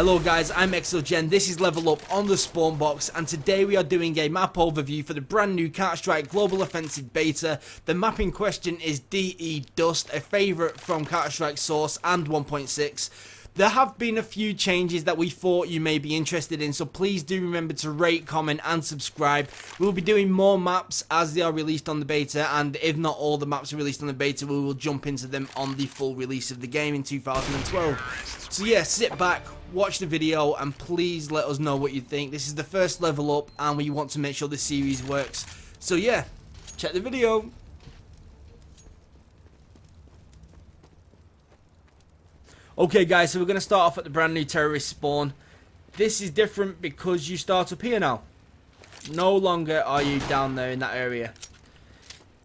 Hello guys, I'm Exogen, this is Level Up on the Spawn Box, and today we are doing a map overview for the brand new Counter-Strike Global Offensive Beta. The map in question is DE Dust, a favourite from Counter-Strike Source and 1.6. There have been a few changes that we thought you may be interested in, so please do remember to rate, comment and subscribe. We'll be doing more maps as they are released on the beta, and if not all the maps are released on the beta, we will jump into them on the full release of the game in 2012. So yeah, sit back, watch the video and please let us know what you think. This is the first level up and we want to make sure the series works. So yeah, check the video. Okay guys, so we're going to start off at the brand new terrorist spawn. This is different because you start up here now. No longer are you down there in that area.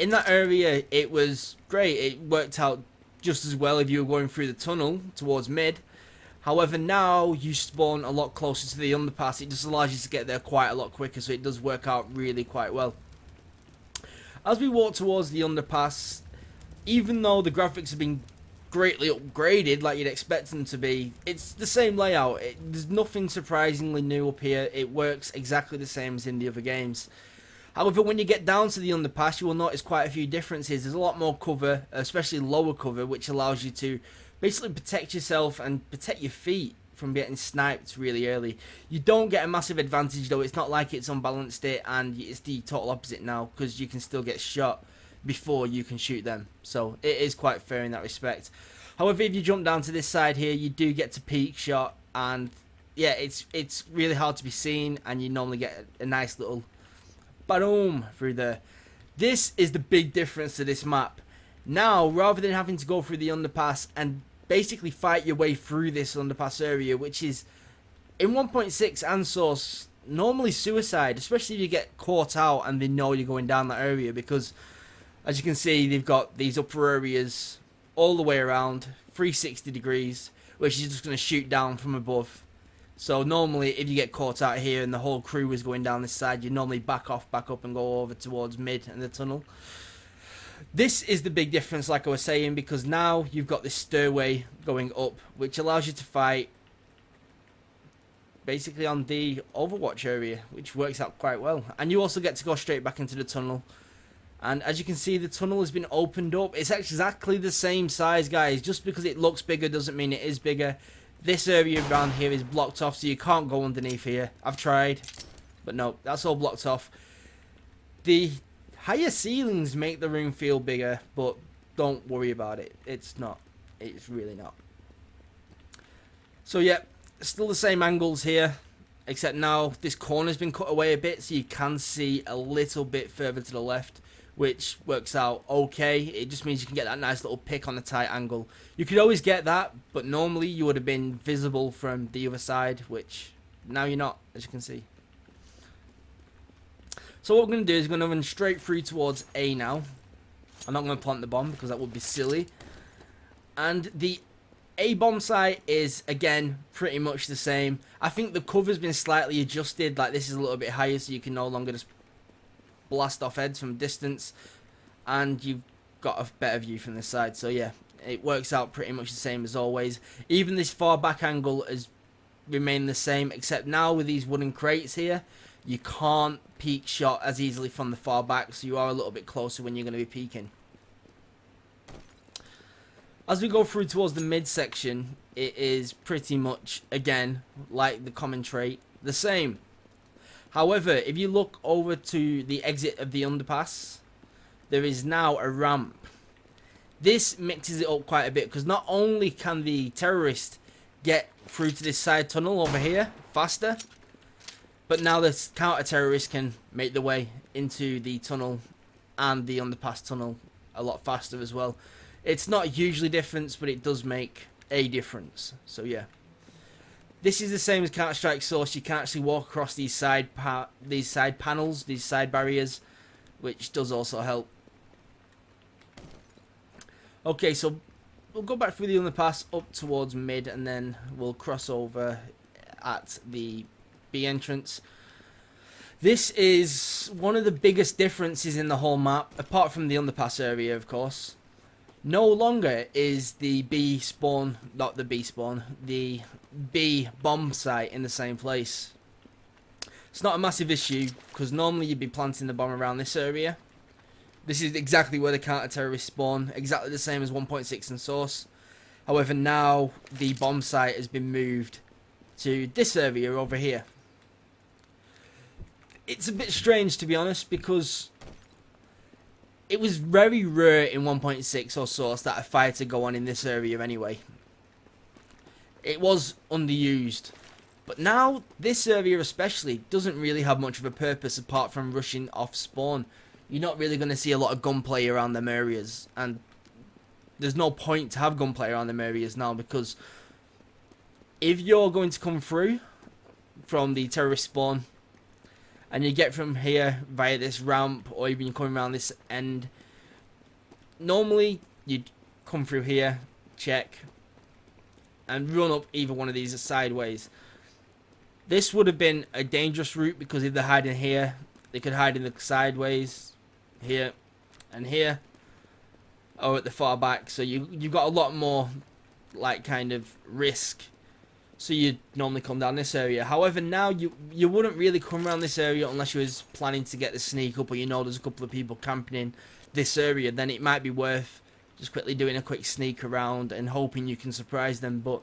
In that area it was great, it worked out just as well if you were going through the tunnel towards mid. However, now you spawn a lot closer to the underpass. It just allows you to get there quite a lot quicker, so it does work out really quite well. As we walk towards the underpass, even though the graphics have been greatly upgraded like you'd expect them to be, it's the same layout. There's nothing surprisingly new up here. It works exactly the same as in the other games. However, when you get down to the underpass, you will notice quite a few differences. There's a lot more cover, especially lower cover, which allows you to basically protect yourself and protect your feet from getting sniped really early. You don't get a massive advantage though. It's not like it's unbalanced it, and it's the total opposite now because you can still get shot before you can shoot them. So it is quite fair in that respect. However, if you jump down to this side here, you do get to peek shot, and yeah, it's really hard to be seen, and you normally get a nice little boom through there. This is the big difference to this map. Now, rather than having to go through the underpass and basically fight your way through this underpass area, which is in 1.6 and Source normally suicide, especially if you get caught out and they know you're going down that area, because as you can see, they've got these upper areas all the way around 360 degrees, which is just going to shoot down from above. So normally if you get caught out here and the whole crew is going down this side, you normally back up and go over towards mid and the tunnel. This is the big difference, like I was saying, because now you've got this stairway going up, which allows you to fight basically on the Overwatch area, which works out quite well. And you also get to go straight back into the tunnel. And as you can see, the tunnel has been opened up. It's exactly the same size, guys. Just because it looks bigger doesn't mean it is bigger. This area around here is blocked off, so you can't go underneath here. I've tried, but no, that's all blocked off. The higher ceilings make the room feel bigger, but don't worry about it. It's not. It's really not. So yeah, still the same angles here, except now this corner's been cut away a bit, so you can see a little bit further to the left, which works out okay. It just means you can get that nice little pick on a tight angle. You could always get that, but normally you would have been visible from the other side, which now you're not, as you can see. So what we're going to do is we're going to run straight through towards A now. I'm not going to plant the bomb because that would be silly. And the A bomb site is, again, pretty much the same. I think the cover's been slightly adjusted. Like, this is a little bit higher, so you can no longer just blast off heads from distance. And you've got a better view from this side. So yeah, it works out pretty much the same as always. Even this far back angle has remained the same, except now with these wooden crates here, you can't peek shot as easily from the far back, so you are a little bit closer when you're going to be peeking. As we go through towards the mid section, it is pretty much, again, like the common trait, the same. However, if you look over to the exit of the underpass, there is now a ramp. This mixes it up quite a bit, because not only can the terrorist get through to this side tunnel over here faster, but now the counter-terrorist can make the way into the tunnel and the underpass tunnel a lot faster as well. It's not a hugely difference, but it does make a difference. So yeah, this is the same as Counter-Strike Source. You can actually walk across these side panels, these side barriers, which does also help. Okay, so we'll go back through the underpass up towards mid, and then we'll cross over at the B entrance. This is one of the biggest differences in the whole map, apart from the underpass area, of course. No longer is the B spawn, not the B spawn, the B bomb site in the same place. It's not a massive issue, because normally you'd be planting the bomb around this area. This is exactly where the counter-terrorists spawn, exactly the same as 1.6 and Source. However, now the bomb site has been moved to this area over here. It's a bit strange, to be honest, because it was very rare in 1.6 or Source that a fire to go on in this area anyway. It was underused. But now, this area especially doesn't really have much of a purpose apart from rushing off spawn. You're not really going to see a lot of gunplay around them areas. And there's no point to have gunplay around them areas now, because if you're going to come through from the terrorist spawn and you get from here via this ramp, or even you're coming around this end, normally you'd come through here, check, and run up either one of these sideways. This would have been a dangerous route, because if they're hiding here, they could hide in the sideways, here and here, or at the far back. So you've got a lot more like kind of risk. So you'd normally come down this area. However, now you wouldn't really come around this area unless you was planning to get the sneak up, or you know there's a couple of people camping in this area. Then it might be worth just quickly doing a quick sneak around and hoping you can surprise them. But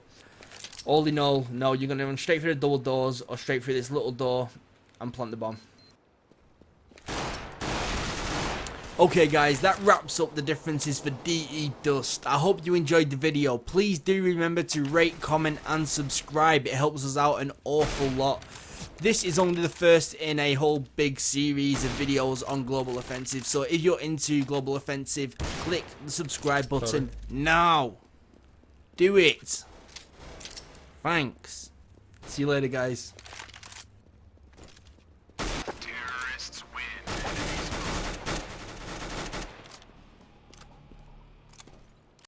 all in all, no, you're going to run straight through the double doors or straight through this little door and plant the bomb. Okay guys, that wraps up the differences for DE Dust. I hope you enjoyed the video. Please do remember to rate, comment and subscribe. It helps us out an awful lot. This is only the first in a whole big series of videos on Global Offensive. So if you're into Global Offensive, click the subscribe button now. Do it. Thanks. See you later, guys.